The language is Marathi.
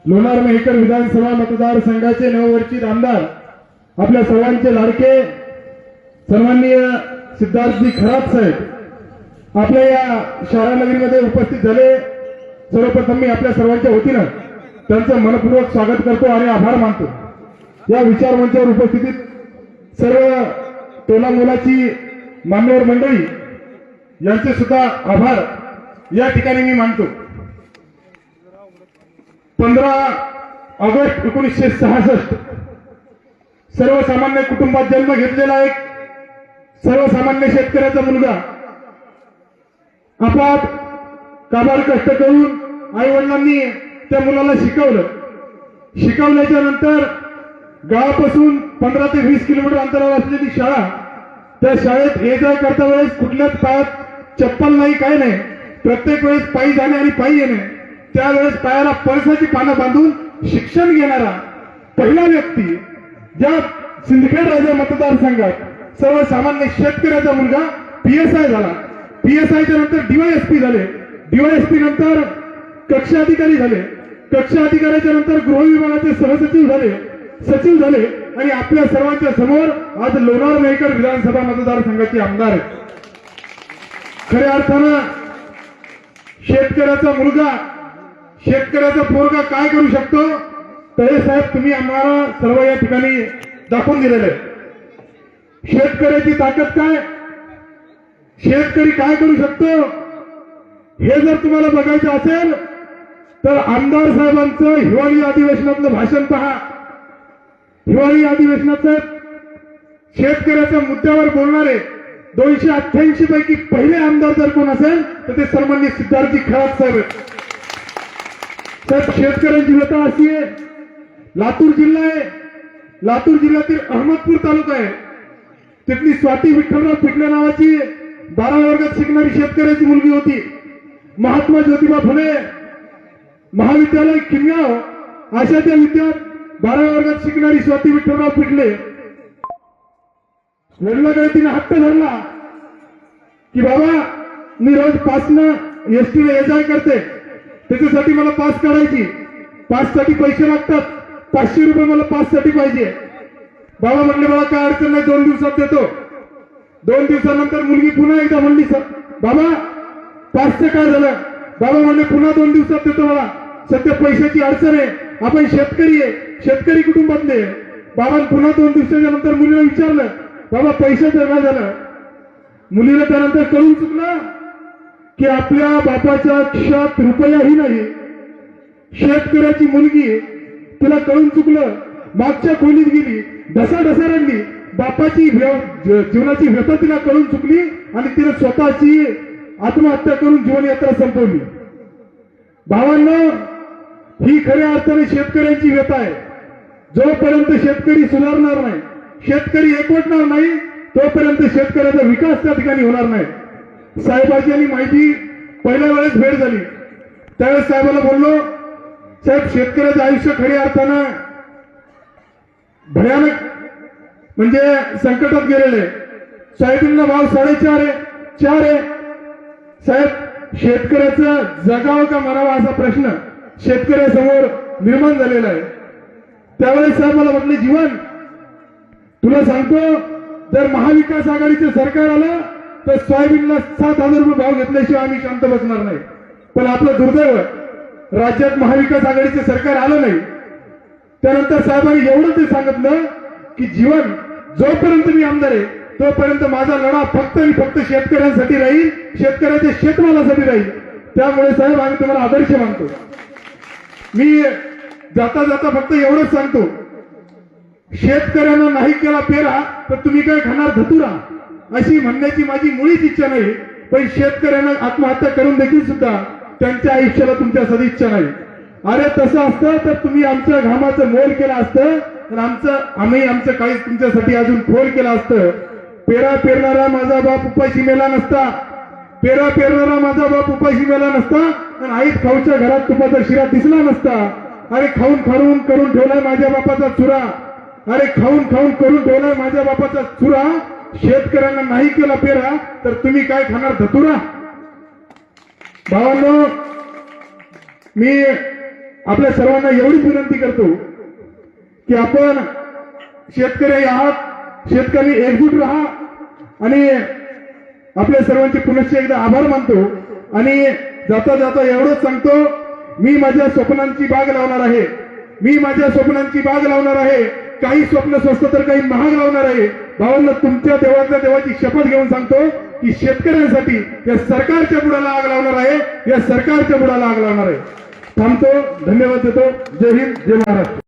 लोणार मेहकर विधानसभा मतदारसंघाचे नववर्षीय आमदार आपल्या सर्वांचे लाडके सन्माननीय सिद्धार्थजी खरात साहेब आपल्या या शारानगरीमध्ये उपस्थित झाले। सर्वप्रथम मी आपल्या सर्वांच्या वतीनं त्यांचं मनपूर्वक स्वागत करतो आणि आभार मानतो। या विचार मंचावर उपस्थित सर्व टोला मोलाची मान्यवर मंडळी यांचे सुद्धा आभार या ठिकाणी मी मानतो। 15 ऑगस्ट 1966 सर्वसामान्य कुटुंबात जन्म घेतलेला एक सर्वसामान्य शेतकऱ्याचा मुलगा आपाप काबाड कष्ट करून आई वडिलांनी त्या मुलाला शिकवल्याच्या नंतर गावापासून 15 ते 20 किलोमीटर अंतरावर असलेली शाळा, त्या शाळेत ये जा करता वेळेस कुठल्याच पायात चप्पल नाही, काय नाही, प्रत्येक वेळेस पायी जाणे आणि पायी येणे, त्यावेळेस पायाला पळसाची पानं बांधून शिक्षण घेणारा पहिला व्यक्ती ज्या सिंदखेड राजा मतदारसंघात सर्वसामान्य शेतकऱ्याचा मुलगा PSI झाला। PSIच्या नंतर DYSP झाले, DYSP नंतर कक्षा अधिकारी झाले, कक्षा अधिकाऱ्याच्या नंतर गृह विभागाचे सचिव झाले आणि आपल्या सर्वांच्या समोर आज लोणार मेहकर विधानसभा मतदारसंघाचे आमदार आहेत। खऱ्या अर्थानं शेतकऱ्याचा मुलगा, शेतकऱ्याचा पोरगा काय करू शकतो तळे साहेब तुम्ही आम्हाला सर्व या ठिकाणी दाखवून दिलेलं आहे। शेतकऱ्याची ताकद काय, शेतकरी काय करू शकतो हे जर तुम्हाला बघायचं असेल तर आमदार साहेबांचं हिवाळी अधिवेशनातलं भाषण पहा। हिवाळी अधिवेशनाचं शेतकऱ्याच्या मुद्द्यावर बोलणारे 288 पैकी पहिले आमदार जर कोण असेल तर ते सन्माननीय सिद्धार्थजी खरात साहेब। शेतकऱ्यांची व्यथा अशी आहे, लातूर जिल्हा आहे, लातूर जिल्ह्यातील अहमदपूर तालुका आहे, तिथली स्वाती विठ्ठलराव पिटले नावाची 12व्या वर्गात शिकणारी शेतकऱ्याची मुलगी होती। महात्मा ज्योतिबा फुले महाविद्यालय किनगाव अशा त्या विद्यात 12व्या वर्गात शिकणारी स्वाती विठ्ठलराव पिटले वडिलांकडे तिने हट्ट धरला की बाबा मी रोज पासनं एसटीने ये जाय करते, त्याच्यासाठी मला पास काढायची, पाससाठी पैसे लागतात, 500 रुपये मला पाससाठी पाहिजे। बाबा म्हणले मला काय अडचण नाही, 2 दिवसात देतो। 2 दिवसानंतर मुलगी पुन्हा एकदा म्हणली बाबा पासचं काय झालं, बाबा म्हणले पुन्हा 2 दिवसात देतो, मला सध्या पैशाची अडचण आहे, आपण शेतकरी आहे, शेतकरी कुटुंबातले। बाबा पुन्हा 2 दिवसाच्या नंतर मुलीला विचारलं बाबा पैशाचं काय झालं, मुलीला त्यानंतर कळून चुकलं की आपल्या बापाच्या खिशात रुपयाही नाही। शेतकऱ्याची मुलगी, तिला कळून चुकलं, मागच्या खोलीत गेली, ढसाढसा रडली, बापाची जीवनाची व्यथा तिला कळून चुकली आणि तिने स्वतःची आत्महत्या करून जीवनयात्रा संपवली। भावांनो, ही खऱ्या अर्थाने शेतकऱ्यांची व्यथा आहे। जोपर्यंत शेतकरी सुधारणार नाही, शेतकरी एकवटणार नाही, तोपर्यंत शेतकऱ्याचा विकास त्या ठिकाणी होणार नाही। साहेबांची आणि माहिती पहिल्या वेळेस भेट झाली, त्यावेळेस साहेबाला बोललो साहेब शेतकऱ्याचं आयुष्य खऱ्या अर्थानं भयानक म्हणजे संकटात गेलेलं आहे। सोयाबीनला भाव 4.5 आहे। साहेब शेतकऱ्याचं जगावं का मरावा असा प्रश्न शेतकऱ्यासमोर निर्माण झालेला आहे। त्यावेळेस साहेब मला म्हटले जीवन तुला सांगतो जर महाविकास आघाडीचं सरकार आलं तर सोयाबीनला 7,000 रुपये भाव घेतल्याशिवाय आम्ही शांत बसणार नाही। पण आपलं दुर्दैव राज्यात महाविकास आघाडीचं सरकार आलं नाही। त्यानंतर साहेबांनी एवढं ते सांगितलं की जीवन जोपर्यंत मी आमदार आहे तोपर्यंत माझा लढा फक्त आणि फक्त शेतकऱ्यांसाठी राहील, शेतकऱ्याच्या शेतमालासाठी राहील। त्यामुळे साहेब आम्ही तुम्हाला आदर्श मानतो। मी जाता जाता फक्त एवढंच सांगतो, शेतकऱ्यांना नाही केला पेरा तर तुम्ही काय खाणार धतुरा अशी म्हणण्याची माझी मुळीच इच्छा नाही। पण शेतकऱ्यांना आत्महत्या करून देखील सुद्धा त्यांच्या आयुष्याला तुमच्या सदिच्छा नाही। अरे तसं असतं तर तुम्ही आमच्या घामाचं मोल केलं असतं तर आम्ही आमचं काही तुमच्यासाठी अजून खोल केलं असतं। पेरा पेरणारा माझा बाप उपाशी मेला नसता, पेरा पेरणारा माझा बाप उपाशी मेला नसता आणि आईत खाऊच्या घरात तुपाचा शिरा दिसला नसता। अरे खाऊन खाऊन करून ठेवलाय माझ्या बापाचा चुरा, अरे खाऊन खाऊन करून ठेवलाय माझ्या बापाचा चुरा। शेतकऱ्यांना नाही केला पेरा तर तुम्ही काय खाणार धतुरा। भावांनो, मी आपल्या सर्वांना एवढीच विनंती करतो की आपण शेतकरी आहात, शेतकरी एकजूट राहा आणि आपल्या सर्वांचे पुनश्च एकदा आभार मानतो आणि जाता जाता एवढंच सांगतो, मी माझ्या स्वप्नांची बाग लावणार आहे, मी माझ्या स्वप्नांची बाग लावणार आहे. काही स्वप्न स्वस्त तर काही महाग लावणार आहे. भावांना तुमच्या देवातल्या देवाची शपथ घेऊन सांगतो की शेतकऱ्यांसाठी या सरकारच्या बुडाला आग लावणार आहे, या सरकारच्या बुडाला आग लावणार आहे. थांबतो, धन्यवाद देतो. जय हिंद, जय महाराष्ट्र.